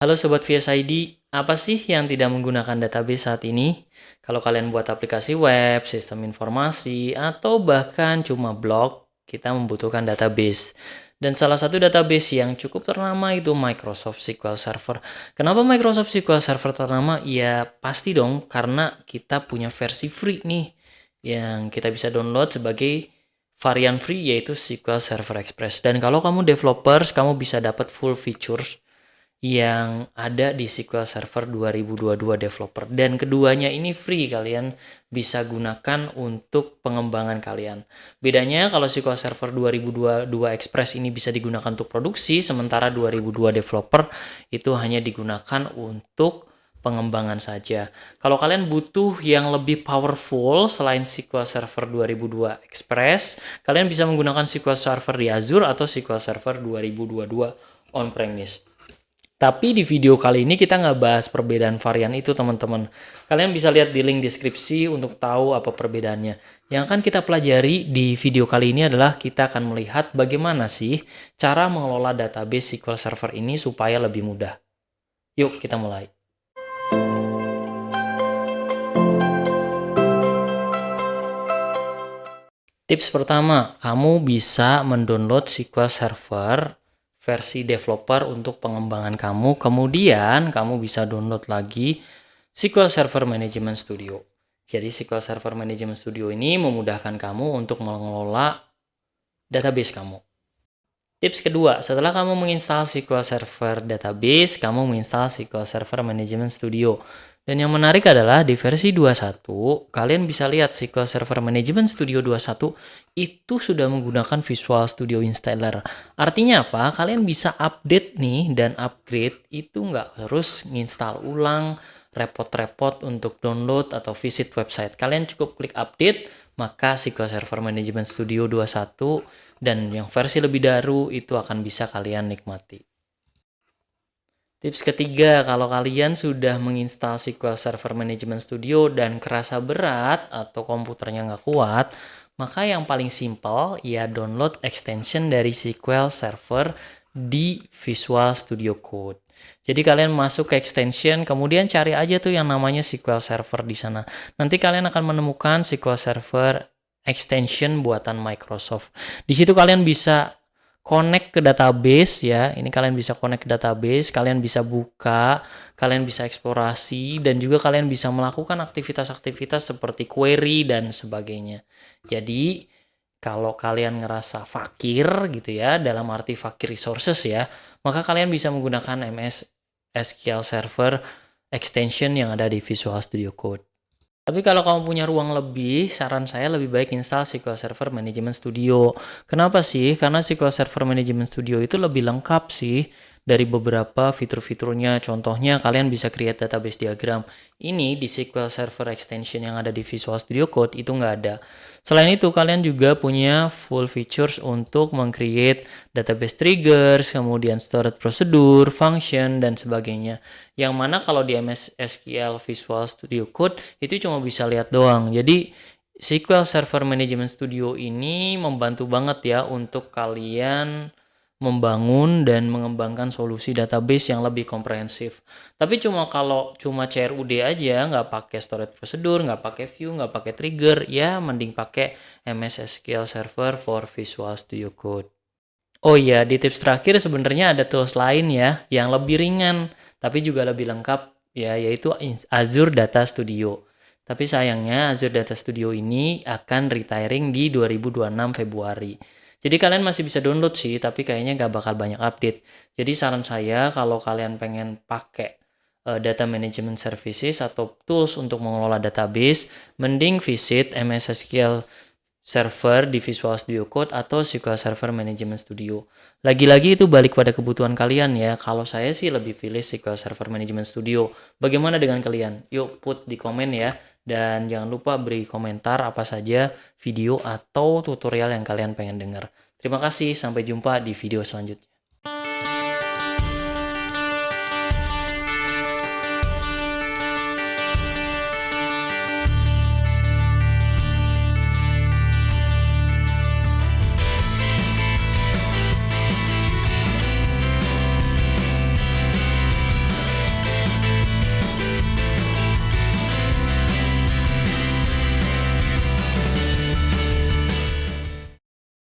Halo Sobat VSID, apa sih yang tidak menggunakan database saat ini? Kalau kalian buat aplikasi web, sistem informasi, atau bahkan cuma blog, kita membutuhkan database. Dan salah satu database yang cukup ternama itu Microsoft SQL Server. Kenapa Microsoft SQL Server ternama? Ya pasti dong, karena kita punya versi free nih, yang kita bisa download sebagai varian free yaitu SQL Server Express. Dan kalau kamu developers, kamu bisa dapat full features yang ada di SQL Server 2022 Developer, dan keduanya ini free, kalian bisa gunakan untuk pengembangan kalian. Bedanya kalau SQL Server 2022 Express ini bisa digunakan untuk produksi, sementara 2002 Developer itu hanya digunakan untuk pengembangan saja. Kalau kalian butuh yang lebih powerful selain SQL Server 2002 Express, kalian bisa menggunakan SQL Server di Azure atau SQL Server 2022 on-premise. Tapi di video kali ini kita nggak bahas perbedaan varian itu, teman-teman. Kalian bisa lihat di link deskripsi untuk tahu apa perbedaannya. Yang akan kita pelajari di video kali ini adalah kita akan melihat bagaimana sih cara mengelola database SQL Server ini supaya lebih mudah. Yuk kita mulai. Tips pertama, kamu bisa mendownload SQL Server versi developer untuk pengembangan kamu. Kemudian kamu bisa download lagi SQL Server Management Studio. Jadi SQL Server Management Studio ini memudahkan kamu untuk mengelola database kamu. Tips kedua, setelah kamu menginstal SQL Server Database, kamu menginstal SQL Server Management Studio. Dan yang menarik adalah di versi 21, kalian bisa lihat SQL Server Management Studio 21 itu sudah menggunakan Visual Studio Installer. Artinya apa? Kalian bisa update nih dan upgrade itu nggak harus nginstal ulang, repot-repot untuk download atau visit website. Kalian cukup klik update, maka SQL Server Management Studio 21 dan yang versi lebih baru itu akan bisa kalian nikmati. Tips ketiga, kalau kalian sudah menginstal SQL Server Management Studio dan kerasa berat atau komputernya nggak kuat, maka yang paling simpel ya download extension dari SQL Server di Visual Studio Code. Jadi kalian masuk ke extension, kemudian cari aja tuh yang namanya SQL Server di sana. Nanti kalian akan menemukan SQL Server extension buatan Microsoft. Di situ kalian bisa connect ke database ya. Ini kalian bisa connect ke database, kalian bisa buka, kalian bisa eksplorasi, dan juga kalian bisa melakukan aktivitas-aktivitas seperti query dan sebagainya. Jadi kalau kalian ngerasa fakir gitu ya, dalam arti fakir resources ya, maka kalian bisa menggunakan MS SQL Server extension yang ada di Visual Studio Code. Tapi kalau kamu punya ruang lebih, saran saya lebih baik install SQL Server Management Studio. Kenapa sih? Karena SQL Server Management Studio itu lebih lengkap sih dari beberapa fitur-fiturnya. Contohnya kalian bisa create database diagram. Ini di SQL Server Extension yang ada di Visual Studio Code itu nggak ada. Selain itu, kalian juga punya full features untuk meng-create database triggers, kemudian storage prosedur, function, dan sebagainya. Yang mana kalau di MS SQL Visual Studio Code itu cuma bisa lihat doang. Jadi SQL Server Management Studio ini membantu banget ya untuk kalian membangun dan mengembangkan solusi database yang lebih komprehensif. Tapi kalau cuma CRUD aja, nggak pakai storage prosedur, nggak pakai view, nggak pakai trigger, ya mending pakai MS SQL Server for Visual Studio Code. Oh iya, di tips terakhir sebenarnya ada tools lain ya, yang lebih ringan, tapi juga lebih lengkap ya, yaitu Azure Data Studio. Tapi sayangnya Azure Data Studio ini akan retiring di 2026 Februari. Jadi kalian masih bisa download sih, tapi kayaknya nggak bakal banyak update. Jadi saran saya kalau kalian pengen pakai data management services atau tools untuk mengelola database, mending visit MS SQL Server di Visual Studio Code atau SQL Server Management Studio. Lagi-lagi itu balik pada kebutuhan kalian ya. Kalau saya sih lebih pilih SQL Server Management Studio. Bagaimana dengan kalian? Yuk put di komen ya. Dan jangan lupa beri komentar apa saja video atau tutorial yang kalian pengen dengar. Terima kasih, sampai jumpa di video selanjutnya.